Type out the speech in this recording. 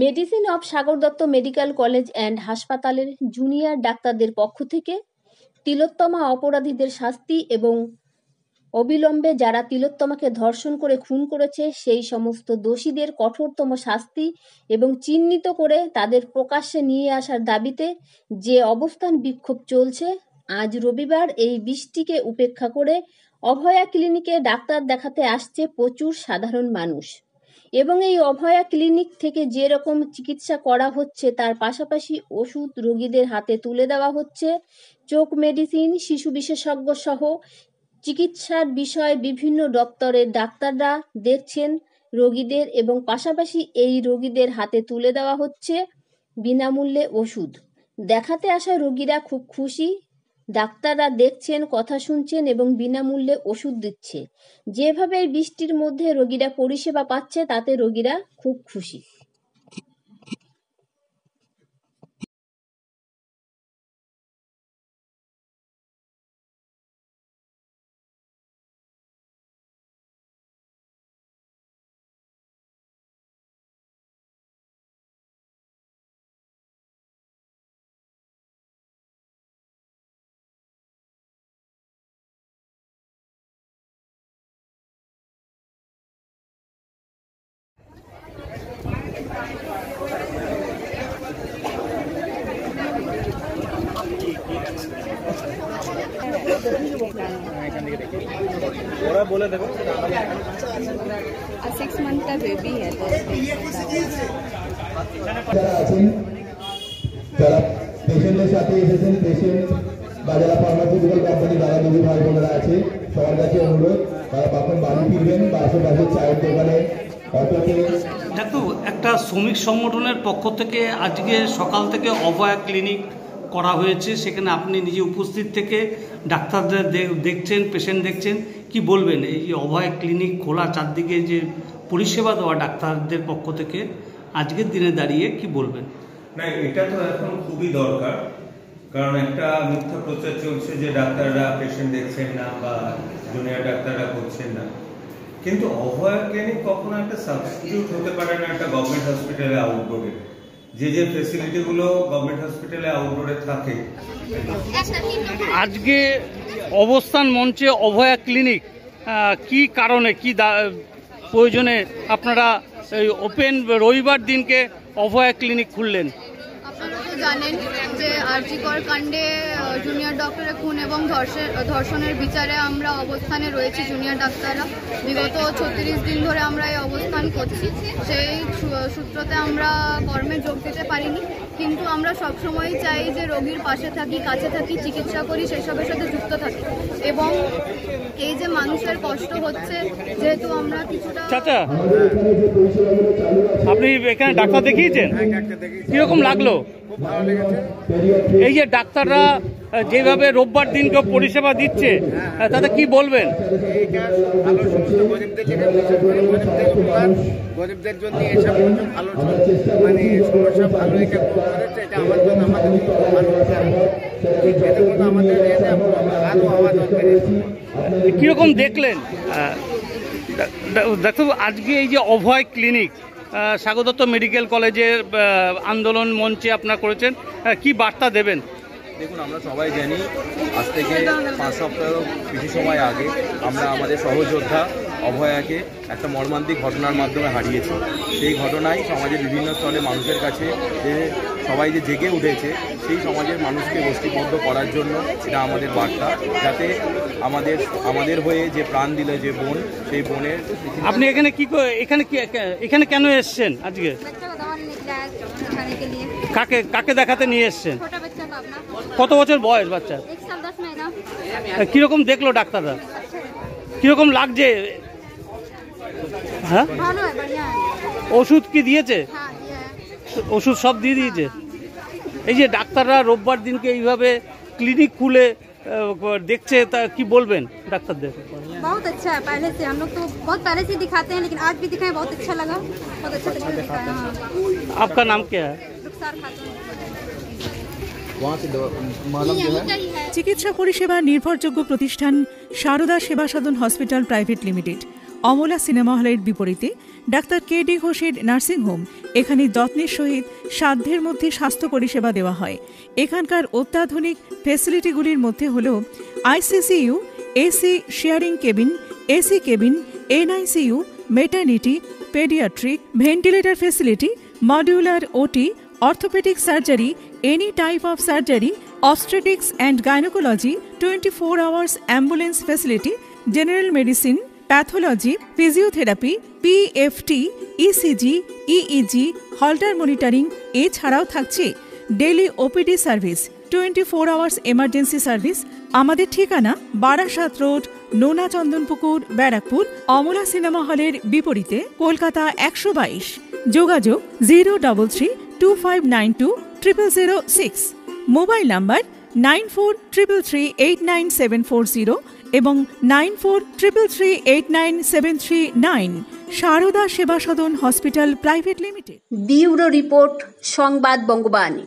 Medicine of Sagar Dutta medical college and হাসপাতালের junior ডাক্তারদের পক্ষ থেকে তিলোত্তমা অপরাধীদের শাস্তি এবং অবিলম্বে যারা তিলোত্তমাকে ধর্ষণ করে খুন করেছে সেই সমস্ত দোষীদের কঠোরতম শাস্তি এবং চিহ্নিত করে তাদের প্রকাশ্যে নিয়ে আসার দাবিতে যে অবস্থান বিক্ষোভ চলছে, আজ রবিবার এই বৃষ্টিকে উপেক্ষা করে অভয়া ক্লিনিকে ডাক্তার দেখাতে আসছে প্রচুর সাধারণ মানুষ এবং এই অভয়া ক্লিনিক থেকে যে রকম চিকিৎসা করা হচ্ছে তার পাশাপাশি ওষুধ রোগীদের হাতে তুলে দেওয়া হচ্ছে। চোখ মেডিসিন, শিশু বিশেষজ্ঞ সহ চিকিৎসার বিষয়ে বিভিন্ন দপ্তরের ডাক্তাররা দেখছেন রোগীদের এবং পাশাপাশি এই রোগীদের হাতে তুলে দেওয়া হচ্ছে বিনামূল্যে ওষুধ। দেখাতে আসা রোগীরা খুব খুশি, ডাক্তাররা দেখছেন, কথা শুনছেন এবং বিনামূল্যে ওষুধ দিচ্ছে। যেভাবে এই বৃষ্টির মধ্যে রোগীরা পরিষেবা পাচ্ছে তাতে রোগীরা খুব খুশি। बोले देखो 6 मंथ का बेबी है तो যারা পেশেন্টের সাথে এসেছেন, পেশেন্ট বা যারা ফার্মাসিউটিক্যাল কোম্পানি যারা দুই ভাই বোনেরা আছে সবার কাছে অনুরোধ, তারা কখন বাড়ি ফিরবেন বা আশেপাশে চায়ের দোকানে অটোতে। দেখো, একটা শ্রমিক সংগঠনের পক্ষ থেকে আজকে সকাল থেকে অভয়া ক্লিনিক করা হয়েছে, সেখানে আপনি নিজে উপস্থিত থেকে ডাক্তারদের দেখছেন, পেশেন্ট দেখছেন, কি বলবেন এই যে অভয়া ক্লিনিক খোলা, চারদিকে যে পরিষেবা দেওয়া ডাক্তারদের পক্ষ থেকে আজকের দিনে দাঁড়িয়ে কি বলবেন? না, এটা তো এখন খুবই দরকার, কারণ একটা মিথ্যা প্রচার চলছে যে ডাক্তাররা পেশেন্ট দেখছেন না বা জুনিয়র ডাক্তাররা করছেন না, কিন্তু অভয়া ক্লিনিক কখনো একটা সাবস্টিটিউট হতে পারে না একটা গভর্নমেন্ট হসপিটালে আউটডোরে। যে যে ফেসিলিটিগুলো গভর্নমেন্ট হসপিটালে আউটডোরে থাকে। আজকে অবস্থান মঞ্চে অভয়া ক্লিনিক কি কারণে, কি প্রয়োজনে আপনারা এই ওপেন রবিবার দিনকে অভয়া ক্লিনিক খুললেন? আপনারা তো জানেন যে আরজিকর কাণ্ডে জুনিয়র ডক্টরের খুন এবং ধর্ষণের বিচারে আমরা অবস্থানে রয়েছি জুনিয়র ডাক্তাররা। বিগত 36 দিন ধরে আমরা এই অবস্থান করছি। সেই সূত্রতে আমরা কর্মে যোগ দিতে পারিনি, কিন্তু আমরা সবসময় চাই যে রোগীর পাশে থাকি, কাছে থাকি, চিকিৎসা করি, সেসবের সাথে যুক্ত থাকি। এবং এই যে মানুষের কষ্ট হচ্ছে, যেহেতু আমরা কিছুটা। চাচা, আপনি এখানে ডাক্তার দেখিয়েছেন, কিরকম লাগলো? এই যে ডাক্তাররা যেভাবে রোববার দিনকে পরিষেবা দিচ্ছে তাতে কি বলবেন? গরিবদের জন্য এসব ভালো, মানে সমস্যা ভালো, এটা করেছে, এটা আমার জন্য আমাদের আরো হওয়া দরকার। কিরকম দেখলেন? দেখো, আজকে এই যে অভয় ক্লিনিক সাগর দত্ত মেডিকেল কলেজের আন্দোলন মঞ্চে আপনারা করেছেন, কি বার্তা দেবেন? দেখুন, আমরা সবাই জানি আজ থেকে 5 সপ্তাহ কিছু সময় আগে আমরা আমাদের সহযোদ্ধা অভয়াকে একটা মর্মান্তিক ঘটনার মাধ্যমে হারিয়েছি। সেই ঘটনায় সমাজের বিভিন্ন স্তরে মানুষের কাছে যে সবাই যে জেগে উঠেছে, সেই সমাজের মানুষকে গোষ্ঠীবদ্ধ করার জন্য এটা আমাদের বার্তা, যাতে আমাদের হয়ে যে প্রাণ দিল যে বোন, সেই বোনের। আপনি এখানে কি এখানে কেন এসেছেন আজকে? কাকে দেখাতে নিয়ে এসেছেন? কত বছর বয়স বাচ্চা? কিরকম দেখলো ডাক্তাররা? কিরকম লাগছে? হ্যাঁ, ওষুধ কি দিয়েছে? ওষুধ সব দিয়ে দিয়েছে। এই যে ডাক্তাররা রোববার দিনকে এইভাবে ক্লিনিক খুলে देखते कि बोलबें डॉक्टर दे? बहुत अच्छा है, पहले से हम लोग तो बहुत पहले से दिखाते हैं, लेकिन आज भी दिखाए, बहुत अच्छा लगा, बहुत अच्छा दिखाया। आपका नाम क्या है? চিকিৎসা পরিষেবা নির্ভরযোগ্য প্রতিষ্ঠান Sarada Seva Sadhan hospital private limited. Amala cinema হলের বিপরীতে ডাক্তার কে.ডি. ঘোষের নার্সিংহোম। এখানে যত্নের সহিত সাধ্যের মধ্যে স্বাস্থ্য পরিষেবা দেওয়া হয়। এখানকার অত্যাধুনিক ফেসিলিটিগুলির মধ্যে হল ICCU, AC sharing cabin, AC cabin, NICU, maternity, paediatric, ventilator facility, modular OT, orthopaedic surgery, any type of surgery, obstetrics and gynecology, 24 hours ambulance facility, general medicine, pathology, physiotherapy, PFT, ECG, EEG, Holter monitoring এছাড়াও থাকছে daily OPD service, 24 hours emergency service. আমাদের ঠিকানা Barasat road, নোনা Chandanpukur, Barrackpore, Amala cinema হলের বিপরীতে, কলকাতা 122। যোগাযোগ 03325920006। Mobile number 9433389740 এবং 9433389739। Sarada Seva Sadan hospital private limited. Bureau report, সংবাদ বঙ্গবাণী।